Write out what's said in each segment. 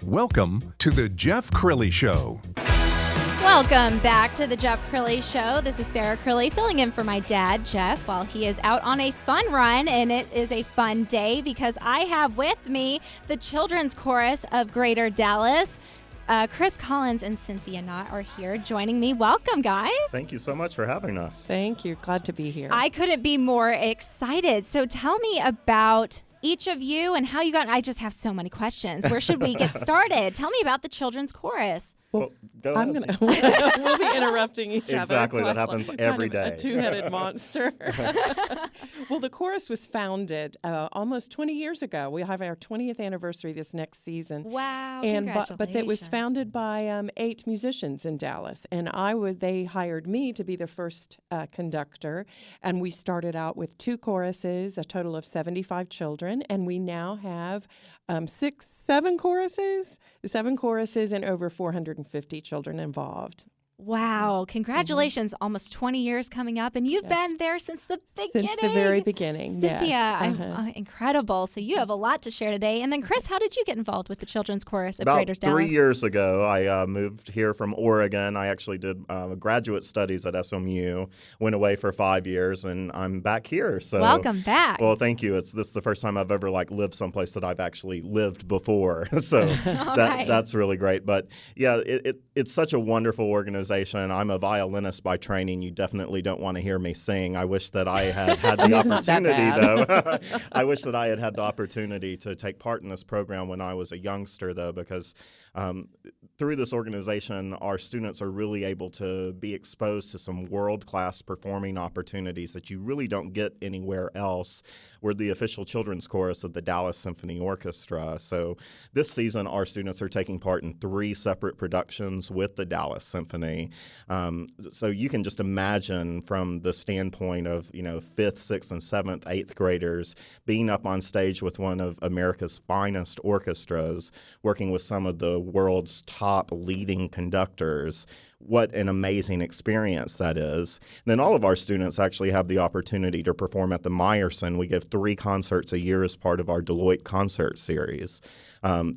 Welcome to the Jeff Crilley Show. Welcome back to the Jeff Crilley Show. This is Sarah Crilley filling in for my dad, Jeff, while he is out on a fun run, and it is a fun day because I have with me the children's chorus of Greater Dallas. Chris Collins and Cynthia Knott are here joining me. Welcome, guys. Thank you so much for having us. Thank you. Glad to be here. I couldn't be more excited. So tell me about each of you and how you got. I just have so many questions. Where should we get started? Tell me about the children's chorus. Well, go I'm ahead. We'll be interrupting each other. Exactly, that happens every day. A two-headed monster. Well, the chorus was founded almost 20 years ago. We have our 20th anniversary this next season. Wow, and congratulations. but it was founded by 8 musicians in Dallas, and they hired me to be the first conductor, and we started out with 2 choruses, a total of 75 children, and we now have 7 choruses, and over 450 children involved. Wow. Congratulations. Almost 20 years coming up, and you've been there since the beginning. Since the very beginning, Cynthia, yes. incredible. So you have a lot to share today. And then, Chris, how did you get involved with the children's chorus at About Greater Dallas? 3 years ago, I moved here from Oregon. I actually did graduate studies at SMU, went away for 5 years, and I'm back here. So welcome back. Well, thank you. This is the first time I've ever lived someplace that I've actually lived before. So that's really great. But yeah, it's such a wonderful organization. I'm a violinist by training. You definitely don't want to hear me sing. I wish that I had the opportunity, though. I wish that I had the opportunity to take part in this program when I was a youngster, though, because through this organization, our students are really able to be exposed to some world-class performing opportunities that you really don't get anywhere else. We're the official children's chorus of the Dallas Symphony Orchestra. So this season, our students are taking part in 3 separate productions with the Dallas Symphony. So you can just imagine from the standpoint of, 5th, 6th, and 7th, 8th graders being up on stage with one of America's finest orchestras, working with some of the world's top leading conductors. What an amazing experience that is. And then all of our students actually have the opportunity to perform at the Meyerson. We give 3 concerts a year as part of our Deloitte concert series.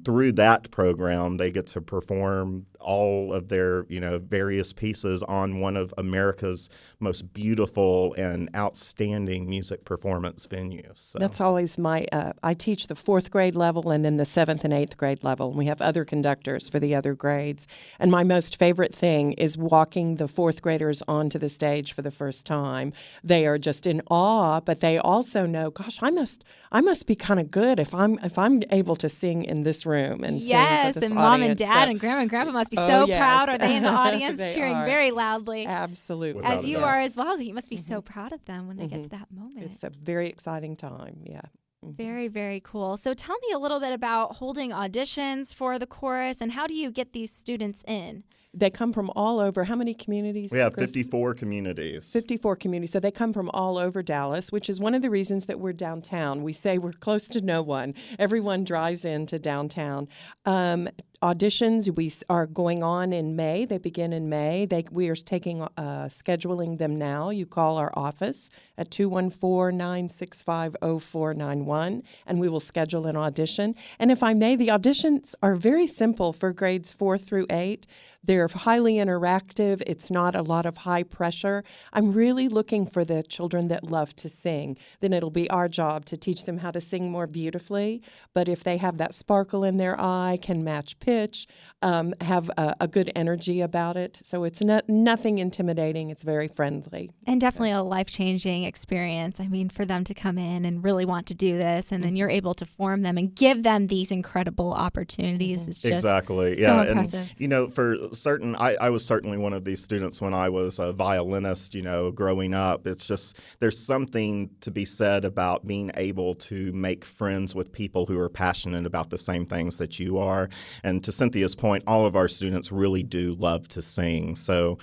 Through that program, they get to perform all of their, various pieces on one of America's most beautiful and outstanding music performance venues. So. That's always I teach the 4th grade level and then the 7th and 8th grade level. And we have other conductors for the other grades. And my most favorite thing is walking the 4th graders onto the stage for the first time. They are just in awe, but they also know, gosh, I must be kind of good if I'm able to sing in this room and sing for this and Mom and audience. Dad and Grandma and Grandpa must be so proud. Are they in the audience They cheering are. very loudly? Absolutely. Without As a you doubt. are as well. You must be so proud of them when they get to that moment. It's a very exciting time, yeah. Very, very cool. So tell me a little bit about holding auditions for the chorus, and how do you get these students in? They come from all over. How many communities? We have Chris? 54 communities. 54 communities. So they come from all over Dallas, which is one of the reasons that we're downtown. We say we're close to no one. Everyone drives into downtown. Auditions, we are going on in May. They begin in May. We are scheduling them now. You call our office at 214-965-0491, and we will schedule an audition. And if I may, the auditions are very simple for grades 4 through 8. They're highly interactive. It's not a lot of high pressure. I'm really looking for the children that love to sing. Then it'll be our job to teach them how to sing more beautifully. But if they have that sparkle in their eye, can match pitch, have a good energy about it. So it's nothing intimidating. It's very friendly. And definitely a life-changing experience. I mean, for them to come in and really want to do this, and then you're able to form them and give them these incredible opportunities is just exactly. so Yeah. impressive. And, for certain, I was certainly one of these students when I was a violinist, growing up. It's just, there's something to be said about being able to make friends with people who are passionate about the same things that you are. And to Cynthia's point, all of our students really do love to sing. So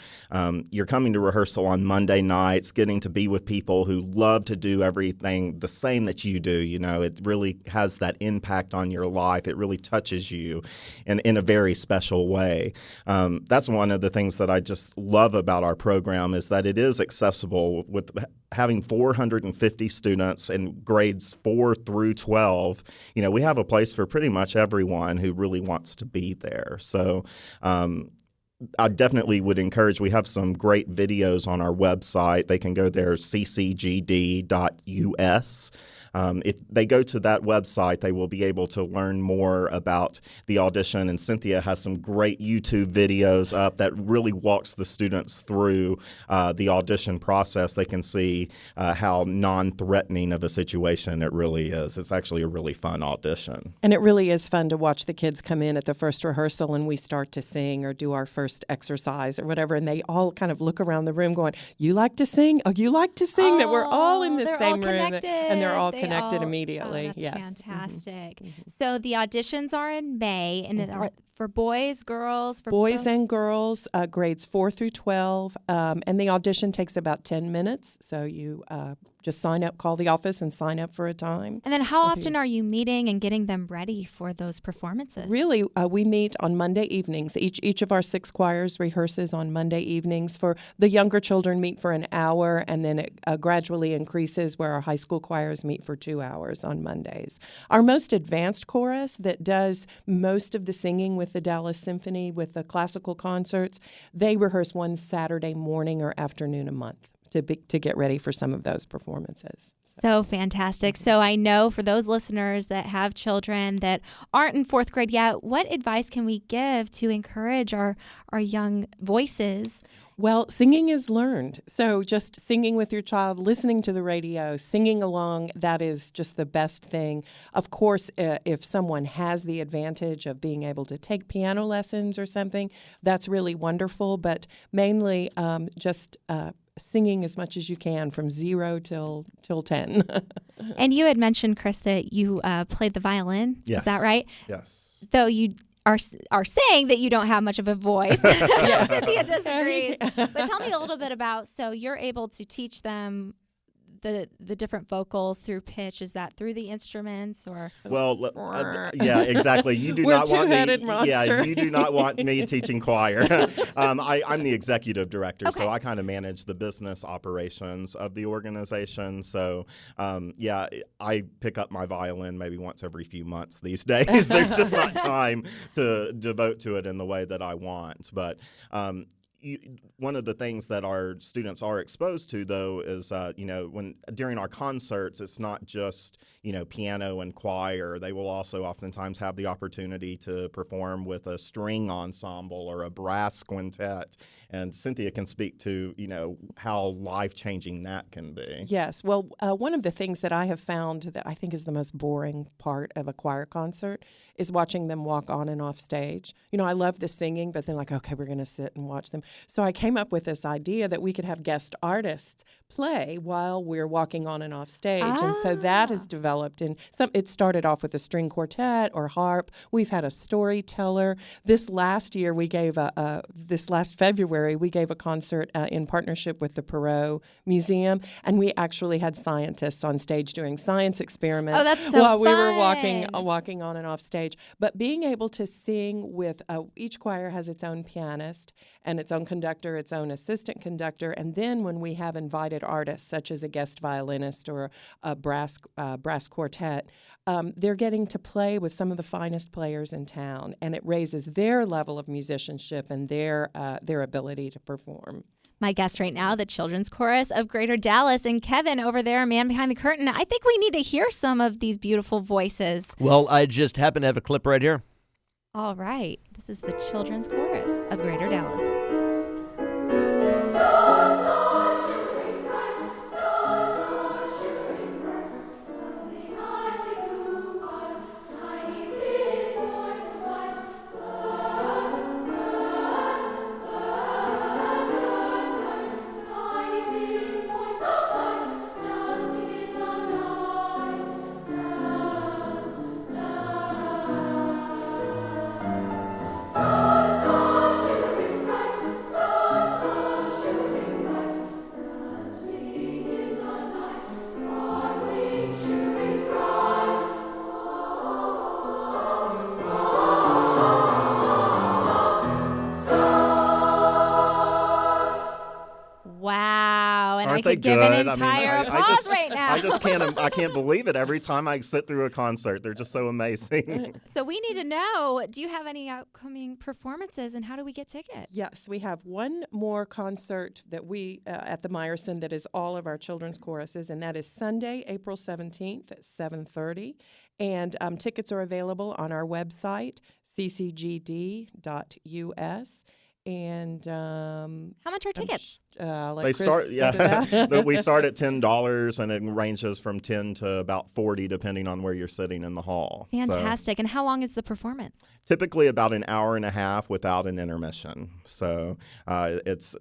you're coming to rehearsal on Monday nights, getting to be with people who love to do everything the same that you do. It really has that impact on your life. It really touches you in a very special way. that's one of the things that I just love about our program is that it is accessible with having 450 students in grades 4 through 12. We have a place for pretty much everyone who really wants to be there. So I definitely would encourage, we have some great videos on our website. They can go there, ccgd.us. If they go to that website, they will be able to learn more about the audition. And Cynthia has some great YouTube videos up that really walks the students through the audition process. They can see how non-threatening of a situation it really is. It's actually a really fun audition. And it really is fun to watch the kids come in at the first rehearsal and we start to sing or do our first exercise or whatever. And they all kind of look around the room going, you like to sing? Oh, you like to sing? That we're all in the same room. And they're all connected immediately. That's yes. fantastic. Mm-hmm. So the auditions are in May, and are for boys, girls? For boys and girls, grades 4 through 12. And the audition takes about 10 minutes. So you just sign up, call the office and sign up for a time. And then how often are you meeting and getting them ready for those performances? Really, we meet on Monday evenings. Each of our 6 choirs rehearses on Monday evenings. For the younger children, meet for an hour, and then it gradually increases where our high school choirs meet for 2 hours on Mondays. Our most advanced chorus that does most of the singing with the Dallas Symphony, with the classical concerts, they rehearse one Saturday morning or afternoon a month to get ready for some of those performances. So fantastic. So I know for those listeners that have children that aren't in 4th grade yet, what advice can we give to encourage our young voices? Well, singing is learned. So just singing with your child, listening to the radio, singing along, that is just the best thing. Of course, if someone has the advantage of being able to take piano lessons or something, that's really wonderful. But mainly just singing as much as you can from 0 till 10. And you had mentioned, Chris, that you played the violin. Yes. Is that right? Yes. Though you are saying that you don't have much of a voice. Cynthia disagrees. But tell me a little bit about, so you're able to teach them the different vocals through pitch. Is that through the instruments or? Well, yeah, exactly. You do not want me. Monster. Yeah, you do not want me teaching choir. I'm the executive director, okay. So I kind of manage the business operations of the organization. So, yeah, I pick up my violin maybe once every few months these days. There's just not time to devote to it in the way that I want, but. One of the things that our students are exposed to, though, is when during our concerts, it's not just piano and choir. They will also oftentimes have the opportunity to perform with a string ensemble or a brass quintet. And Cynthia can speak to how life-changing that can be. Yes. Well, one of the things that I have found that I think is the most boring part of a choir concert is watching them walk on and off stage. I love the singing, but then okay, we're going to sit and watch them. So I came up with this idea that we could have guest artists play while we're walking on and off stage. And so that has developed. And it started off with a string quartet or harp. We've had a storyteller. This last year, we gave this last February, we gave a concert in partnership with the Perot Museum, and we actually had scientists on stage doing science experiments while we were walking on and off stage. But being able to sing with each choir has its own pianist and its own conductor, its own assistant conductor, and then when we have invited artists, such as a guest violinist or a brass quartet, they're getting to play with some of the finest players in town, and it raises their level of musicianship and their ability to perform. My guest right now, the Children's Chorus of Greater Dallas, and Kevin over there, man behind the curtain. I think we need to hear some of these beautiful voices. Well, I just happen to have a clip right here. All right. This is the Children's Chorus of Greater Dallas. I could give an entire applause right now. I can't believe it every time I sit through a concert. They're just so amazing. So we need to know, do you have any upcoming performances, and how do we get tickets? Yes, we have one more concert that we at the Meyerson that is all of our children's choruses, and that is Sunday, April 17th at 7:30. And tickets are available on our website, ccgd.us. And how much are tickets? We start at $10, and it ranges from 10 to about 40, depending on where you're sitting in the hall. Fantastic. And how long is the performance? Typically about an hour and a half without an intermission. So it's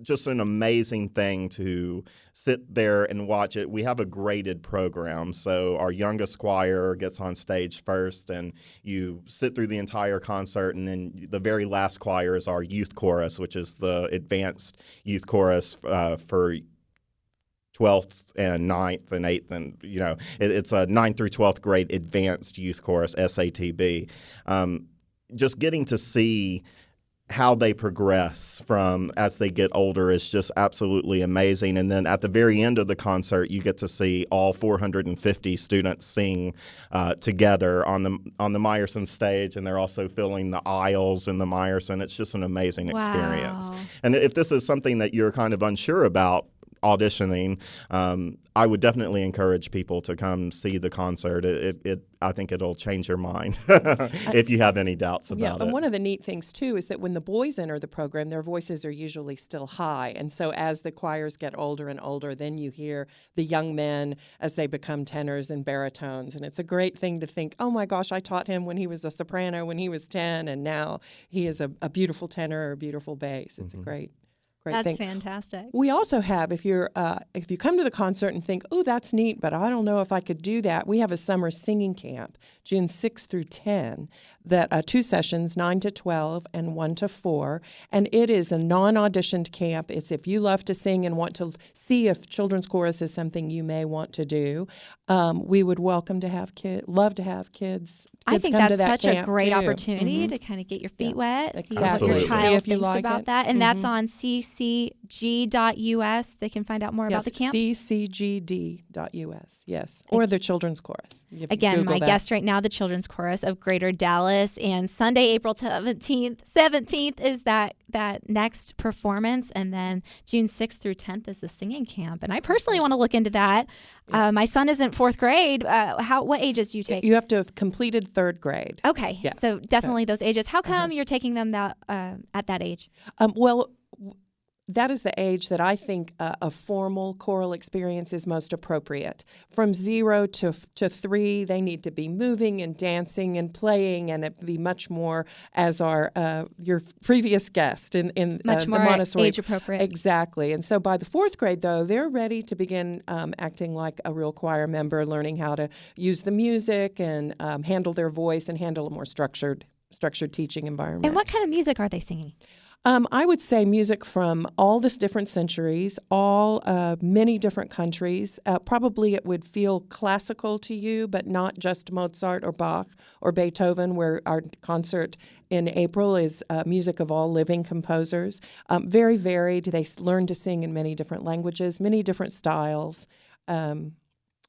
just an amazing thing to sit there and watch it. We have a graded program, so our youngest choir gets on stage first, and you sit through the entire concert, and then the very last choir is our youth chorus, which is the advanced youth chorus for 12th and 9th and 8th, and it's a 9th through 12th grade advanced youth chorus, SATB. Just getting to see how they progress from as they get older is just absolutely amazing. And then at the very end of the concert, you get to see all 450 students sing together on the Meyerson stage, and they're also filling the aisles in the Meyerson. It's just an amazing experience. And if this is something that you're kind of unsure about auditioning, I would definitely encourage people to come see the concert. I think it'll change your mind if you have any doubts about it. And one of the neat things, too, is that when the boys enter the program, their voices are usually still high. And so as the choirs get older and older, then you hear the young men as they become tenors and baritones. And it's a great thing to think, oh, my gosh, I taught him when he was a soprano when he was 10, and now he is a beautiful tenor or a beautiful bass. It's a great That's thing. fantastic. We also have, if you come to the concert and think, oh, that's neat, but I don't know if I could do that, we have a summer singing camp, June 6th through 10, that 2 sessions, 9 to 12 and 1 to 4, and it is a non-auditioned camp. It's if you love to sing and want to see if children's chorus is something you may want to do. We would love to have kids. I think come to that's that such a great too. opportunity to kind of get your feet wet, see what Absolutely. your child See if you thinks like about it. that. And that's on ccg.us. They can find out more about the camp. ccgd.us, yes. Or the children's chorus. Again, Google my that. guest right now, the Children's Chorus of Greater Dallas. And Sunday, April 17th is that next performance. And then June 6th through 10th is the singing camp. And I personally want to look into that. My son is in 4th grade. What ages do you take? You have to have completed 3rd grade. Okay, Yeah. so definitely those ages. How come you're taking them at that age? That is the age that I think a formal choral experience is most appropriate. From 0 to 3, they need to be moving and dancing and playing, and it be much more as your previous guest in Much more the Montessori. age appropriate. Exactly. And so by the 4th grade, though, they're ready to begin acting like a real choir member, learning how to use the music and handle their voice and handle a more structured teaching environment. And what kind of music are they singing? I would say music from all the different centuries, many different countries. Probably it would feel classical to you, but not just Mozart or Bach or Beethoven, where our concert in April is music of all living composers. Very varied. They learn to sing in many different languages, many different styles.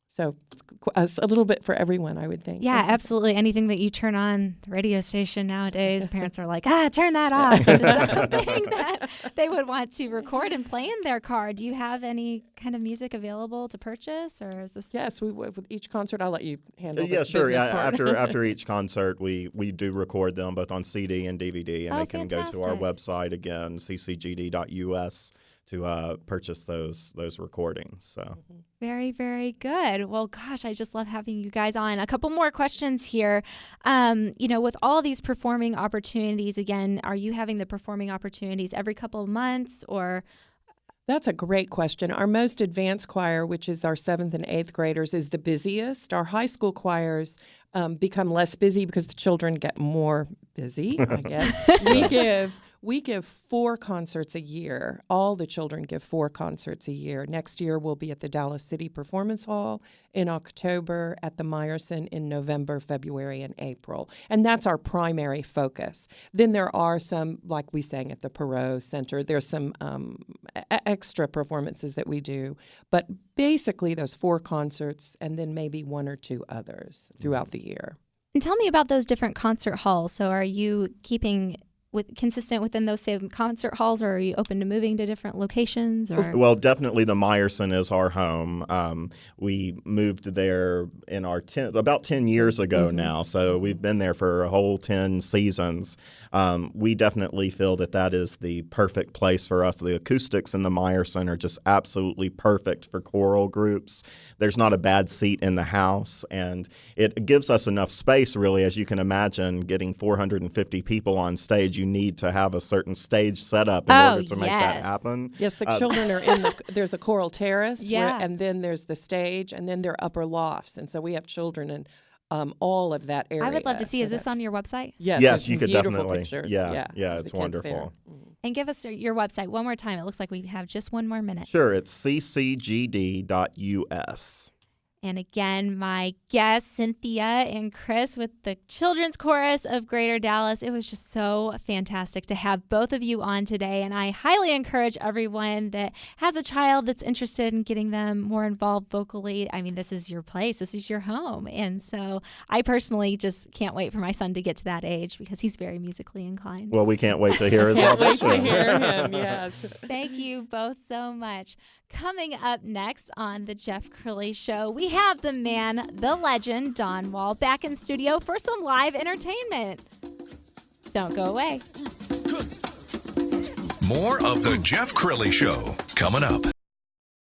So it's a little bit for everyone, I would think. Yeah, absolutely. Anything that you turn on the radio station nowadays, parents are like, turn that off. This is something that they would want to record and play in their car. Do you have any kind of music available to purchase, or is this? Yes, with each concert, I'll let you handle Yeah, the sure. business part. After each concert, we do record them both on CD and DVD, and they can go to our website again, ccgd.us, to purchase those recordings. So Very, very good. Well, gosh, I just love having you guys on. A couple more questions here. With all these performing opportunities, again, are you having the performing opportunities every couple of months, or? That's a great question. Our most advanced choir, which is our 7th and 8th graders, is the busiest. Our high school choirs become less busy because the children get more busy, I guess. We give 4 concerts a year. All the children give 4 concerts a year. Next year, we'll be at the Dallas City Performance Hall in October, at the Meyerson in November, February, and April. And that's our primary focus. Then there are some, like we sang at the Perot Center, there's some extra performances that we do. But basically, those 4 concerts and then maybe 1 or 2 others throughout the year. And tell me about those different concert halls. So are you keeping consistent within those same concert halls, or are you open to moving to different locations? Or? Well, definitely the Meyerson is our home. We moved there in about 10 years ago now, so we've been there for a whole 10 seasons. We definitely feel that is the perfect place for us. The acoustics in the Meyerson are just absolutely perfect for choral groups. There's not a bad seat in the house, and it gives us enough space, really, as you can imagine, getting 450 people on stage. You need to have a certain stage setup in order to make that happen. Yes, the children are there's a choral terrace, and then there's the stage, and then there are upper lofts. And so we have children in all of that area. I would love to see. Is this on your website? Yes, you could definitely. Pictures. Yeah, it's wonderful. And give us your website one more time. It looks like we have just one more minute. Sure, it's ccgd.us. And again, my guests, Cynthia and Chris, with the Children's Chorus of Greater Dallas. It was just so fantastic to have both of you on today. And I highly encourage everyone that has a child that's interested in getting them more involved vocally. I mean, this is your place. This is your home. And so I personally just can't wait for my son to get to that age because he's very musically inclined. Well, we can't wait to hear his audition. Can't wait to hear him, yes. Thank you both so much. Coming up next on The Jeff Crilley Show, we have the man, the legend, Don Wall, back in studio for some live entertainment. Don't go away. More of The Jeff Crilley Show coming up.